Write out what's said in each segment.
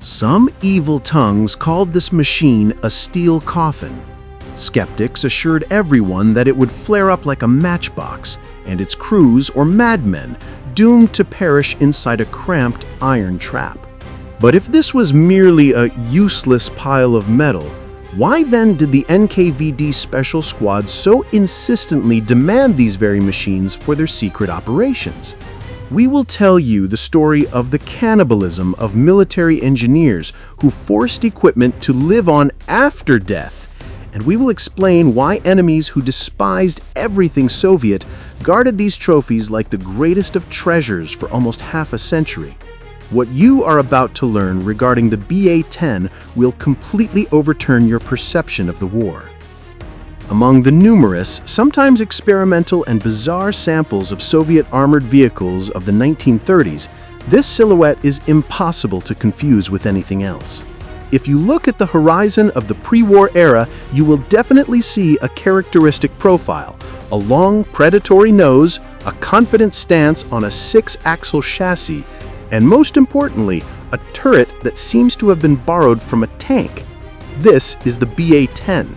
Some evil tongues called this machine a steel coffin. Skeptics assured everyone that it would flare up like a matchbox, and its crews, or madmen, doomed to perish inside a cramped iron trap. But if this was merely a useless pile of metal, why then did the NKVD special squad so insistently demand these very machines for their secret operations? We will tell you the story of the cannibalism of military engineers who forced equipment to live on after death, and we will explain why enemies who despised everything Soviet guarded these trophies like the greatest of treasures for almost half a century. What you are about to learn regarding the BA-10 will completely overturn your perception of the war. Among the numerous, sometimes experimental and bizarre samples of Soviet armored vehicles of the 1930s, this silhouette is impossible to confuse with anything else. If you look at the horizon of the pre-war era, you will definitely see a characteristic profile: a long, predatory nose, a confident stance on a 6-axle chassis, and most importantly, a turret that seems to have been borrowed from a tank. This is the BA-10,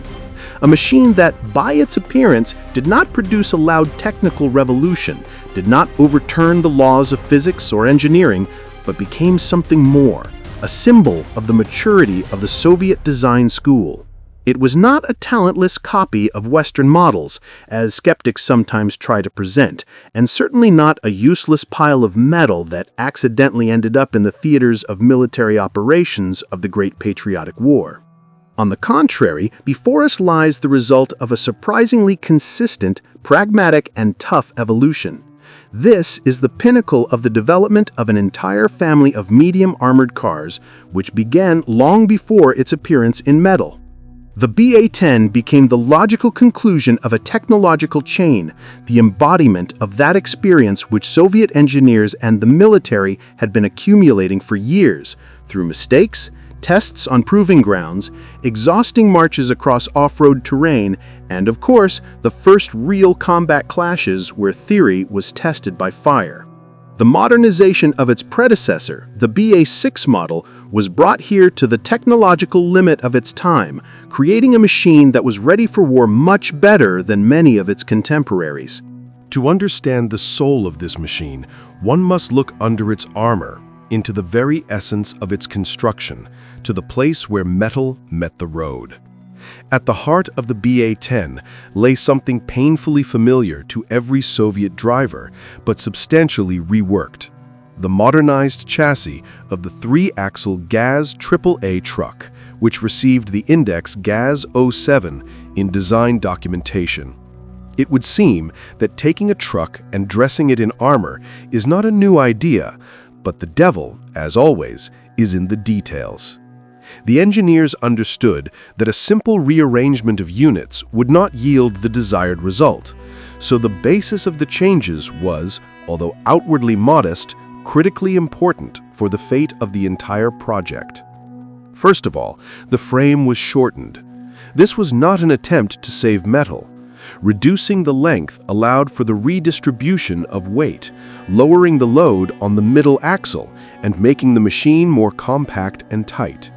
a machine that, by its appearance, did not produce a loud technical revolution, did not overturn the laws of physics or engineering, but became something more, a symbol of the maturity of the Soviet design school. It was not a talentless copy of Western models, as skeptics sometimes try to present, and certainly not a useless pile of metal that accidentally ended up in the theaters of military operations of the Great Patriotic War. On the contrary, before us lies the result of a surprisingly consistent, pragmatic, and tough evolution. This is the pinnacle of the development of an entire family of medium armored cars, which began long before its appearance in metal. The BA-10 became the logical conclusion of a technological chain, the embodiment of that experience which Soviet engineers and the military had been accumulating for years, through mistakes, tests on proving grounds, exhausting marches across off-road terrain, and of course, the first real combat clashes where theory was tested by fire. The modernization of its predecessor, the BA-6 model, was brought here to the technological limit of its time, creating a machine that was ready for war much better than many of its contemporaries. To understand the soul of this machine, one must look under its armor, into the very essence of its construction, to the place where metal met the road. At the heart of the BA-10 lay something painfully familiar to every Soviet driver, but substantially reworked: the modernized chassis of the 3-axle GAZ AAA truck, which received the index GAZ-M in design documentation. It would seem that taking a truck and dressing it in armor is not a new idea, but the devil, as always, is in the details. The engineers understood that a simple rearrangement of units would not yield the desired result, so the basis of the changes was, although outwardly modest, critically important for the fate of the entire project. First of all, the frame was shortened. This was not an attempt to save metal. Reducing the length allowed for the redistribution of weight, lowering the load on the middle axle and making the machine more compact and tight.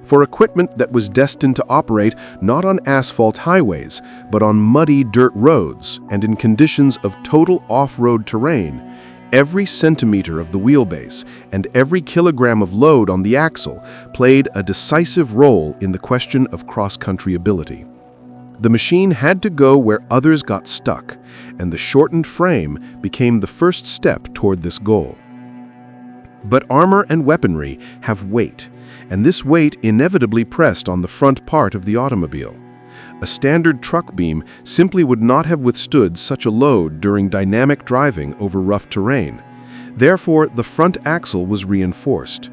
For equipment that was destined to operate not on asphalt highways, but on muddy dirt roads and in conditions of total off-road terrain, every centimeter of the wheelbase and every kilogram of load on the axle played a decisive role in the question of cross-country ability. The machine had to go where others got stuck, and the shortened frame became the first step toward this goal. But armor and weaponry have weight, and this weight inevitably pressed on the front part of the automobile. A standard truck beam simply would not have withstood such a load during dynamic driving over rough terrain. Therefore, the front axle was reinforced.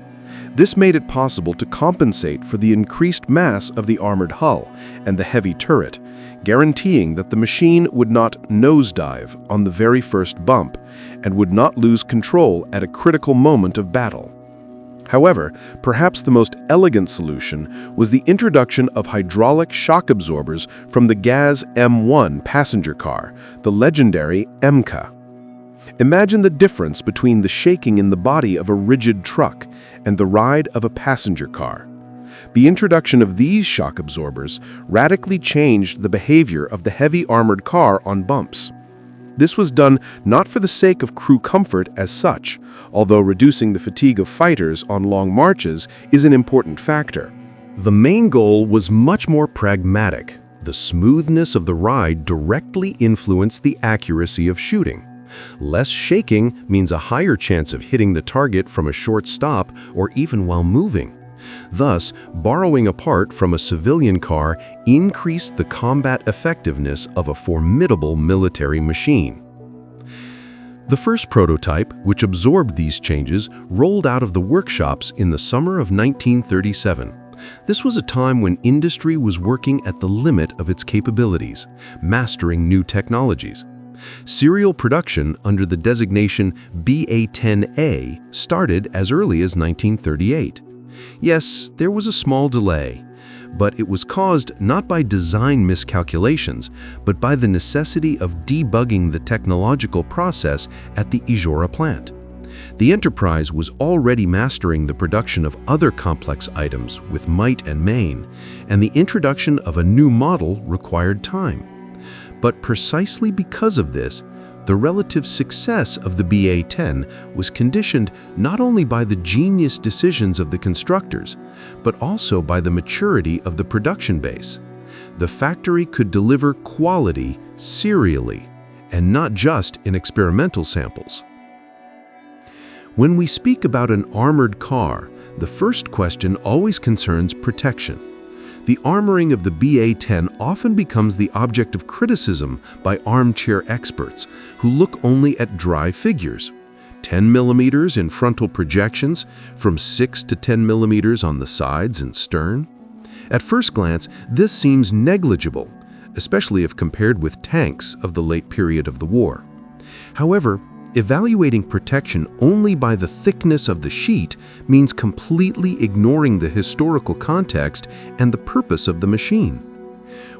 This made it possible to compensate for the increased mass of the armored hull and the heavy turret, guaranteeing that the machine would not nosedive on the very first bump and would not lose control at a critical moment of battle. However, perhaps the most elegant solution was the introduction of hydraulic shock absorbers from the GAZ-M1 passenger car, the legendary MK. Imagine the difference between the shaking in the body of a rigid truck and the ride of a passenger car. The introduction of these shock absorbers radically changed the behavior of the heavy armored car on bumps. This was done not for the sake of crew comfort as such, although reducing the fatigue of fighters on long marches is an important factor. The main goal was much more pragmatic. The smoothness of the ride directly influenced the accuracy of shooting. Less shaking means a higher chance of hitting the target from a short stop or even while moving. Thus, borrowing a part from a civilian car increased the combat effectiveness of a formidable military machine. The first prototype, which absorbed these changes, rolled out of the workshops in the summer of 1937. This was a time when industry was working at the limit of its capabilities, mastering new technologies. Serial production under the designation BA-10A started as early as 1938. Yes, there was a small delay, but it was caused not by design miscalculations, but by the necessity of debugging the technological process at the Ijora plant. The enterprise was already mastering the production of other complex items with might and main, and the introduction of a new model required time. But precisely because of this, the relative success of the BA-10 was conditioned not only by the genius decisions of the constructors, but also by the maturity of the production base. The factory could deliver quality serially, and not just in experimental samples. When we speak about an armored car, the first question always concerns protection. The armoring of the BA-10 often becomes the object of criticism by armchair experts who look only at dry figures. 10 millimeters in frontal projections, from 6 to 10 millimeters on the sides and stern. At first glance, this seems negligible, especially if compared with tanks of the late period of the war. However, evaluating protection only by the thickness of the sheet means completely ignoring the historical context and the purpose of the machine.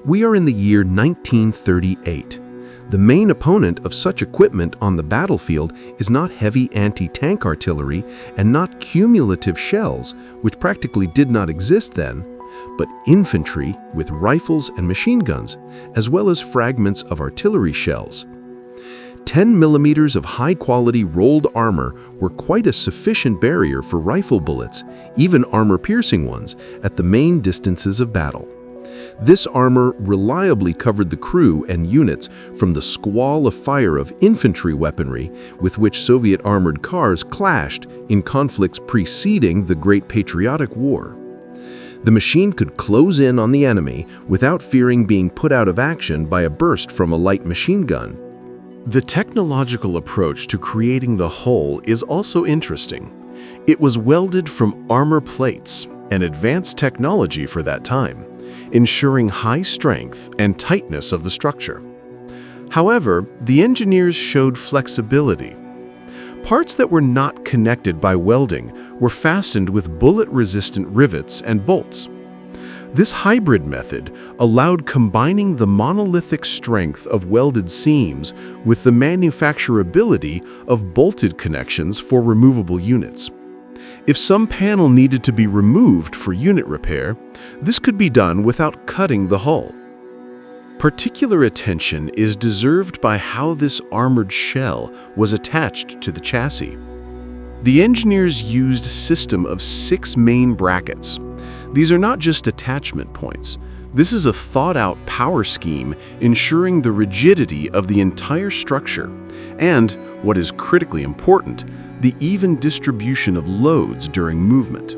We are in the year 1938. The main opponent of such equipment on the battlefield is not heavy anti-tank artillery and not cumulative shells, which practically did not exist then, but infantry with rifles and machine guns, as well as fragments of artillery shells. 10 millimeters of high-quality rolled armor were quite a sufficient barrier for rifle bullets, even armor-piercing ones, at the main distances of battle. This armor reliably covered the crew and units from the squall of fire of infantry weaponry with which Soviet armored cars clashed in conflicts preceding the Great Patriotic War. The machine could close in on the enemy without fearing being put out of action by a burst from a light machine gun. The technological approach to creating the hull is also interesting. It was welded from armor plates, an advanced technology for that time, ensuring high strength and tightness of the structure. However, the engineers showed flexibility. Parts that were not connected by welding were fastened with bullet-resistant rivets and bolts. This hybrid method allowed combining the monolithic strength of welded seams with the manufacturability of bolted connections for removable units. If some panel needed to be removed for unit repair, this could be done without cutting the hull. Particular attention is deserved by how this armored shell was attached to the chassis. The engineers used a system of 6 main brackets. These are not just attachment points. This is a thought-out power scheme ensuring the rigidity of the entire structure and, what is critically important, the even distribution of loads during movement.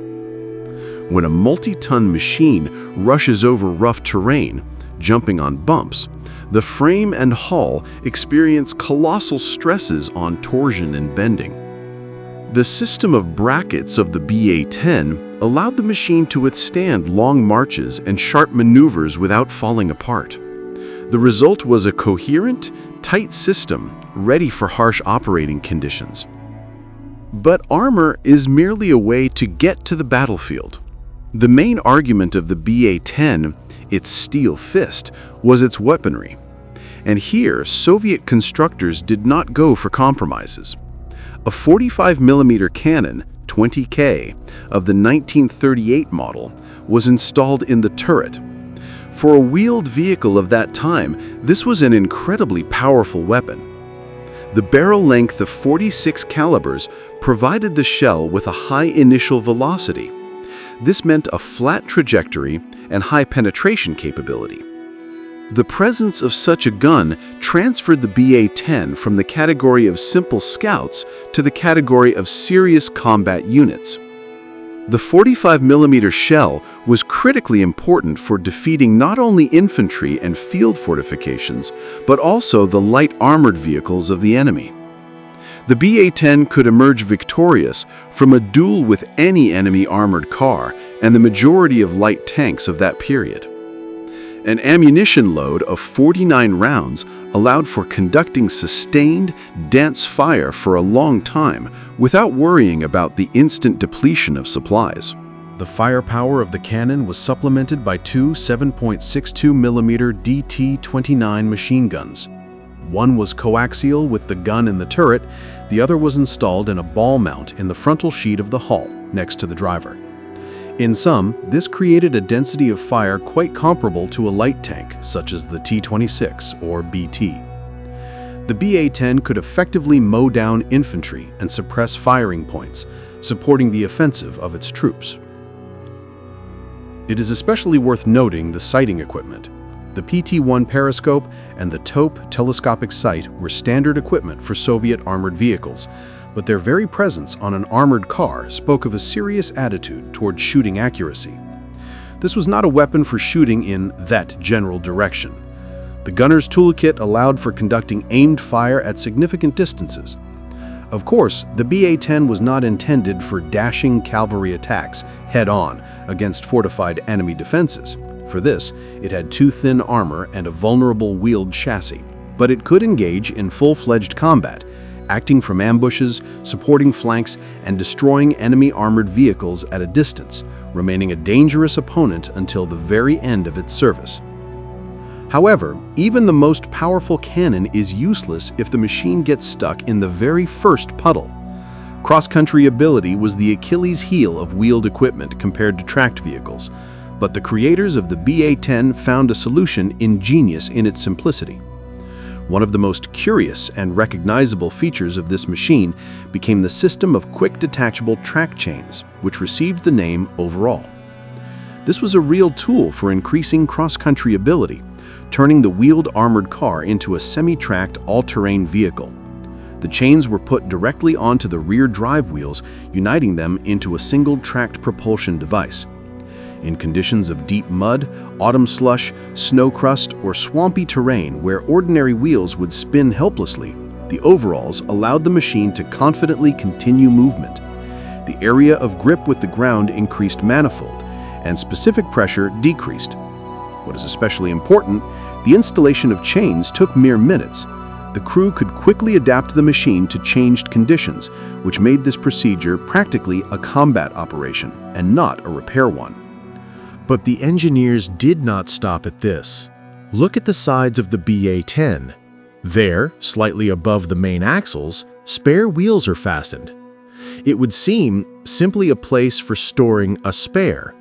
When a multi-ton machine rushes over rough terrain, jumping on bumps, the frame and hull experience colossal stresses on torsion and bending. The system of brackets of the BA-10 allowed the machine to withstand long marches and sharp maneuvers without falling apart. The result was a coherent, tight system ready for harsh operating conditions. But armor is merely a way to get to the battlefield. The main argument of the BA-10, its steel fist, was its weaponry. And here, Soviet constructors did not go for compromises. A 45mm cannon, 20K, of the 1938 model was installed in the turret. For a wheeled vehicle of that time, this was an incredibly powerful weapon. The barrel length of 46 calibers provided the shell with a high initial velocity. This meant a flat trajectory and high penetration capability. The presence of such a gun transferred the BA-10 from the category of simple scouts to the category of serious combat units. The 45mm shell was critically important for defeating not only infantry and field fortifications, but also the light armored vehicles of the enemy. The BA-10 could emerge victorious from a duel with any enemy armored car and the majority of light tanks of that period. An ammunition load of 49 rounds allowed for conducting sustained, dense fire for a long time without worrying about the instant depletion of supplies. The firepower of the cannon was supplemented by two 7.62mm DT-29 machine guns. One was coaxial with the gun in the turret, the other was installed in a ball mount in the frontal sheet of the hull, next to the driver. In sum, this created a density of fire quite comparable to a light tank, such as the T-26 or BT. The BA-10 could effectively mow down infantry and suppress firing points, supporting the offensive of its troops. It is especially worth noting the sighting equipment. The PT-1 periscope and the TOPE telescopic sight were standard equipment for Soviet armored vehicles, but their very presence on an armored car spoke of a serious attitude toward shooting accuracy. This was not a weapon for shooting in that general direction. The gunner's toolkit allowed for conducting aimed fire at significant distances. Of course, the BA-10 was not intended for dashing cavalry attacks head-on against fortified enemy defenses. For this, it had too thin armor and a vulnerable wheeled chassis, but it could engage in full-fledged combat, acting from ambushes, supporting flanks, and destroying enemy armored vehicles at a distance, remaining a dangerous opponent until the very end of its service. However, even the most powerful cannon is useless if the machine gets stuck in the very first puddle. Cross-country ability was the Achilles heel of wheeled equipment compared to tracked vehicles, but the creators of the BA-10 found a solution ingenious in its simplicity. One of the most curious and recognizable features of this machine became the system of quick detachable track chains, which received the name overall. This was a real tool for increasing cross-country ability, turning the wheeled armored car into a semi-tracked all-terrain vehicle. The chains were put directly onto the rear drive wheels, uniting them into a single tracked propulsion device. In conditions of deep mud, autumn slush, snow crust, or swampy terrain where ordinary wheels would spin helplessly, the overalls allowed the machine to confidently continue movement. The area of grip with the ground increased manifold, and specific pressure decreased. What is especially important, the installation of chains took mere minutes. The crew could quickly adapt the machine to changed conditions, which made this procedure practically a combat operation and not a repair one. But the engineers did not stop at this. Look at the sides of the BA-10. There, slightly above the main axles, spare wheels are fastened. It would seem simply a place for storing a spare.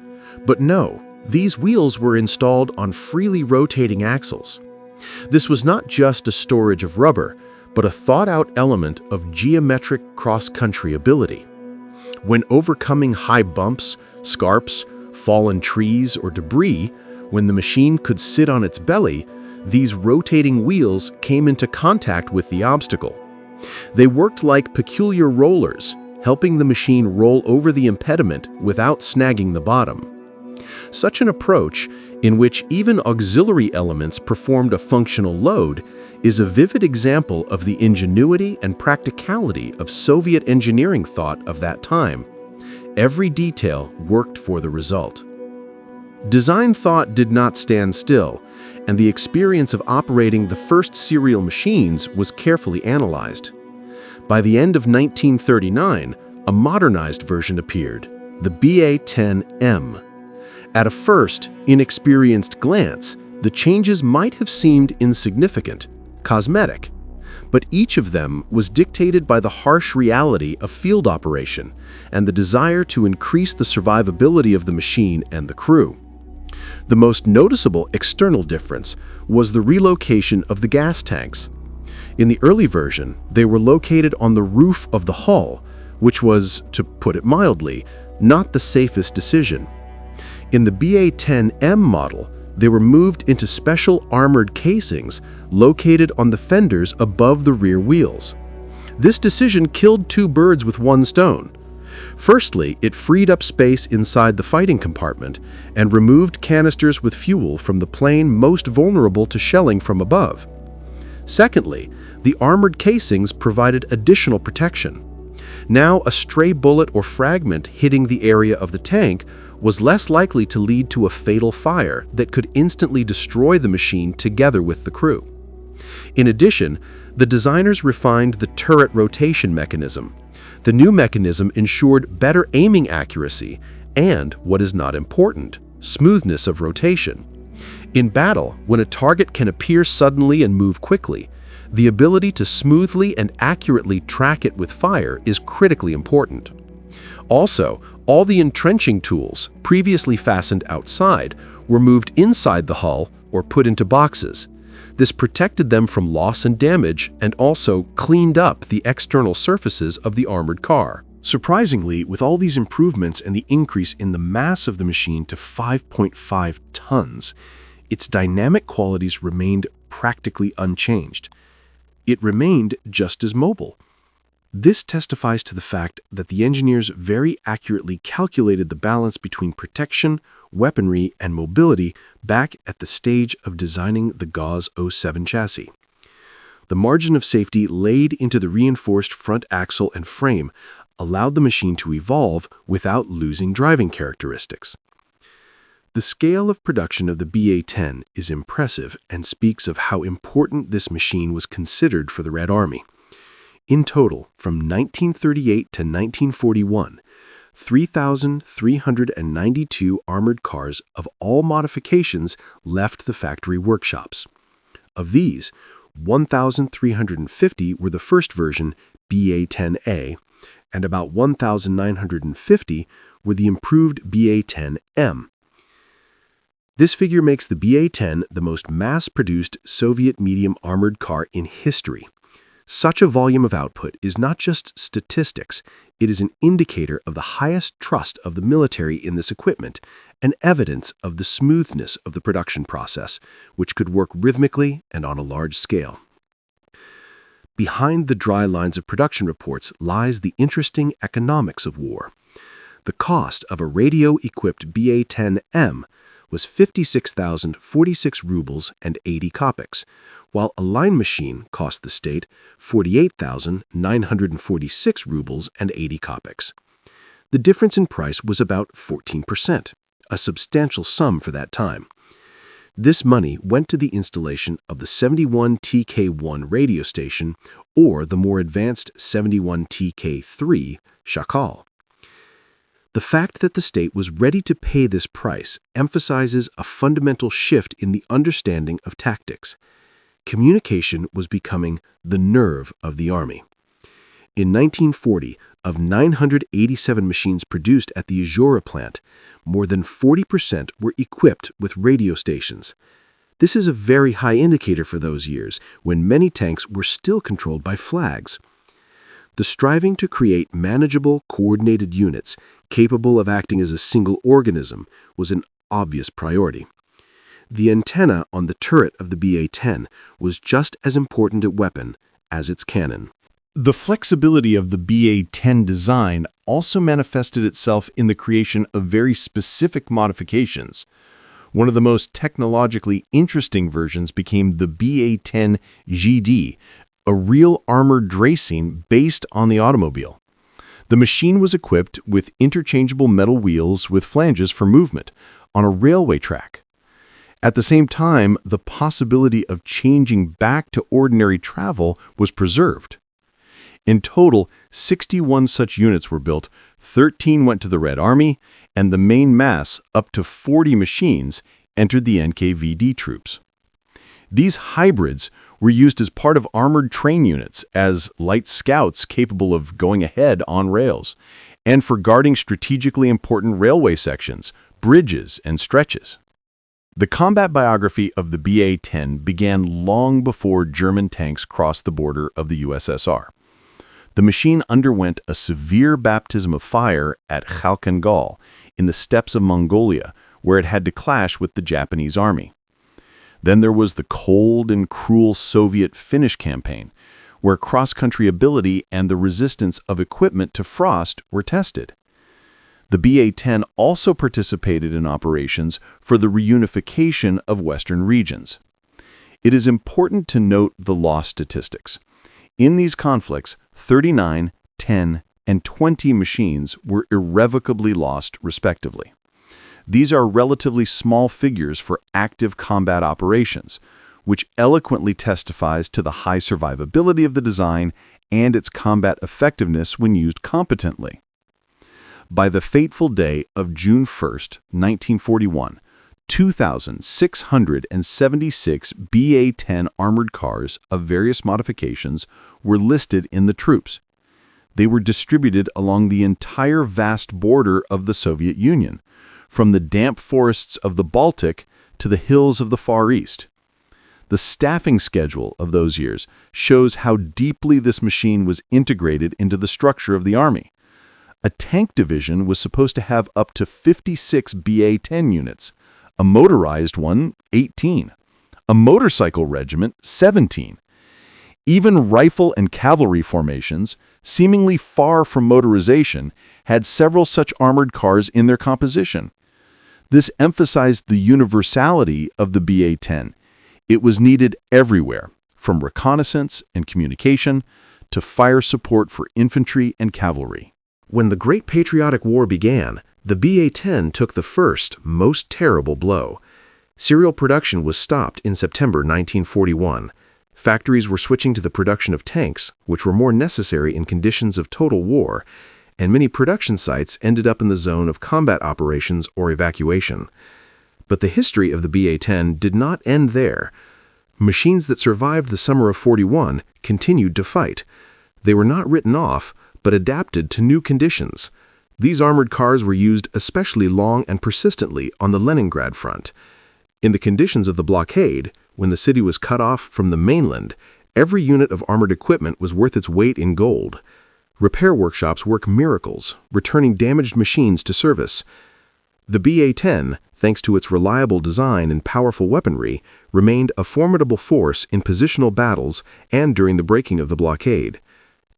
But no, these wheels were installed on freely rotating axles. This was not just a storage of rubber, but a thought-out element of geometric cross-country ability. When overcoming high bumps, scarps, fallen trees, or debris, when the machine could sit on its belly, these rotating wheels came into contact with the obstacle. They worked like peculiar rollers, helping the machine roll over the impediment without snagging the bottom. Such an approach, in which even auxiliary elements performed a functional load, is a vivid example of the ingenuity and practicality of Soviet engineering thought of that time. Every detail worked for the result. Design thought did not stand still, and the experience of operating the first serial machines was carefully analyzed. By the end of 1939, a modernized version appeared, the BA-10M. At a first, inexperienced glance, The changes might have seemed insignificant, cosmetic, but each of them was dictated by the harsh reality of field operation and the desire to increase the survivability of the machine and the crew. The most noticeable external difference was the relocation of the gas tanks. In the early version, they were located on the roof of the hull, which was, to put it mildly, not the safest decision. In the BA-10M model, they were moved into special armored casings located on the fenders above the rear wheels. This decision killed two birds with one stone. Firstly, it freed up space inside the fighting compartment and removed canisters with fuel from the plane most vulnerable to shelling from above. Secondly, the armored casings provided additional protection. Now, a stray bullet or fragment hitting the area of the tank was less likely to lead to a fatal fire that could instantly destroy the machine together with the crew. In addition, the designers refined the turret rotation mechanism. The new mechanism ensured better aiming accuracy and, what is not important, smoothness of rotation. In battle, when a target can appear suddenly and move quickly, the ability to smoothly and accurately track it with fire is critically important. Also, all the entrenching tools, previously fastened outside, were moved inside the hull or put into boxes. This protected them from loss and damage and also cleaned up the external surfaces of the armored car. Surprisingly, with all these improvements and the increase in the mass of the machine to 5.5 tons, its dynamic qualities remained practically unchanged. It remained just as mobile. This testifies to the fact that the engineers very accurately calculated the balance between protection, weaponry, and mobility back at the stage of designing the GAZ-M chassis. The margin of safety laid into the reinforced front axle and frame allowed the machine to evolve without losing driving characteristics. The scale of production of the BA-10 is impressive and speaks of how important this machine was considered for the Red Army. In total, from 1938 to 1941, 3,392 armored cars of all modifications left the factory workshops. Of these, 1,350 were the first version, BA-10A, and about 1,950 were the improved BA-10M. This figure makes the BA-10 the most mass-produced Soviet medium armored car in history. Such a volume of output is not just statistics, it is an indicator of the highest trust of the military in this equipment and evidence of the smoothness of the production process, which could work rhythmically and on a large scale. Behind the dry lines of production reports lies the interesting economics of war. The cost of a radio-equipped BA-10M was 56,046 rubles and 80 kopecks, while a line machine cost the state 48,946 rubles and 80 kopecks. The difference in price was about 14%, a substantial sum for that time. This money went to the installation of the 71TK1 radio station or the more advanced 71TK3 Shakal. The fact that the state was ready to pay this price emphasizes a fundamental shift in the understanding of tactics. Communication was becoming the nerve of the army. In 1940, of 987 machines produced at the Izhora plant, more than 40% were equipped with radio stations. This is a very high indicator for those years when many tanks were still controlled by flags. The striving to create manageable, coordinated units capable of acting as a single organism was an obvious priority. The antenna on the turret of the BA-10 was just as important a weapon as its cannon. The flexibility of the BA-10 design also manifested itself in the creation of very specific modifications. One of the most technologically interesting versions became the BA-10 GD, a real armored dracing based on the automobile. The machine was equipped with interchangeable metal wheels with flanges for movement on a railway track. At the same time, the possibility of changing back to ordinary travel was preserved. In total, 61 such units were built, 13 went to the Red Army, and the main mass, up to 40 machines, entered the NKVD troops. These hybrids were used as part of armored train units as light scouts capable of going ahead on rails, and for guarding strategically important railway sections, bridges, and stretches. The combat biography of the BA-10 began long before German tanks crossed the border of the USSR. The machine underwent a severe baptism of fire at Khalkhin Gol in the steppes of Mongolia, where it had to clash with the Japanese army. Then there was the cold and cruel Soviet Finnish campaign, where cross-country ability and the resistance of equipment to frost were tested. The BA-10 also participated in operations for the reunification of Western regions. It is important to note the loss statistics. In these conflicts, 39, 10, and 20 machines were irrevocably lost, respectively. These are relatively small figures for active combat operations, which eloquently testifies to the high survivability of the design and its combat effectiveness when used competently. By the fateful day of June 1, 1941, 2,676 BA-10 armored cars of various modifications were listed in the troops. They were distributed along the entire vast border of the Soviet Union, from the damp forests of the Baltic to the hills of the Far East. The staffing schedule of those years shows how deeply this machine was integrated into the structure of the Army. A tank division was supposed to have up to 56 BA-10 units, a motorized one, 18, a motorcycle regiment, 17. Even rifle and cavalry formations, seemingly far from motorization, had several such armored cars in their composition. This emphasized the universality of the BA-10. It was needed everywhere, from reconnaissance and communication to fire support for infantry and cavalry. When the Great Patriotic War began, the BA-10 took the first, most terrible blow. Serial production was stopped in September 1941. Factories were switching to the production of tanks, which were more necessary in conditions of total war, and many production sites ended up in the zone of combat operations or evacuation. But the history of the BA-10 did not end there. Machines that survived the summer of '41 continued to fight. They were not written off, but adapted to new conditions. These armored cars were used especially long and persistently on the Leningrad front. In the conditions of the blockade, when the city was cut off from the mainland, every unit of armored equipment was worth its weight in gold. Repair workshops work miracles, returning damaged machines to service. The BA-10, thanks to its reliable design and powerful weaponry, remained a formidable force in positional battles and during the breaking of the blockade.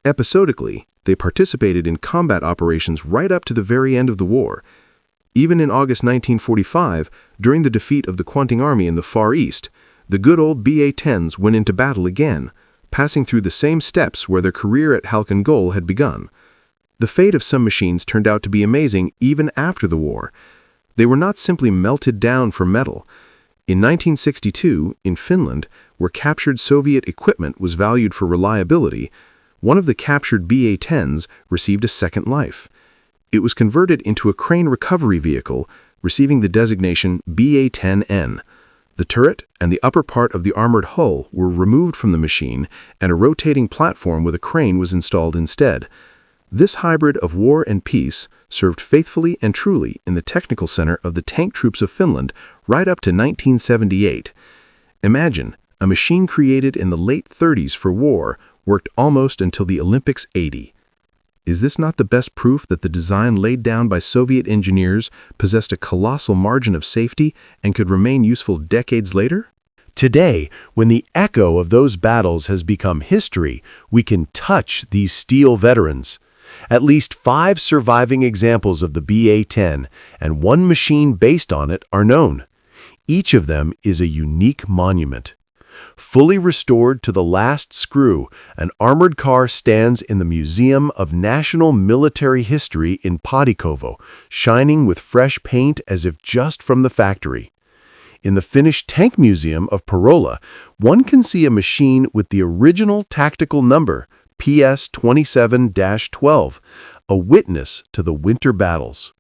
Episodically, they participated in combat operations right up to the very end of the war. Even in August 1945, during the defeat of the Kwantung Army in the Far East, the good old BA-10s went into battle again, passing through the same steps where their career at Khalkhin Gol had begun. The fate of some machines turned out to be amazing even after the war. They were not simply melted down for metal. In 1962, in Finland, where captured Soviet equipment was valued for reliability, one of the captured BA-10s received a second life. It was converted into a crane recovery vehicle, receiving the designation BA-10N. The turret and the upper part of the armored hull were removed from the machine, and a rotating platform with a crane was installed instead. This hybrid of war and peace served faithfully and truly in the technical center of the tank troops of Finland right up to 1978. Imagine, a machine created in the late 30s for war worked almost until the Olympics '80. Is this not the best proof that the design laid down by Soviet engineers possessed a colossal margin of safety and could remain useful decades later? Today, when the echo of those battles has become history, we can touch these steel veterans. At least 5 surviving examples of the BA-10 and 1 machine based on it are known. Each of them is a unique monument. Fully restored to the last screw, an armored car stands in the Museum of National Military History in Paadikovo, shining with fresh paint as if just from the factory. In the Finnish Tank Museum of Parola, one can see a machine with the original tactical number, PS 27-12, a witness to the winter battles.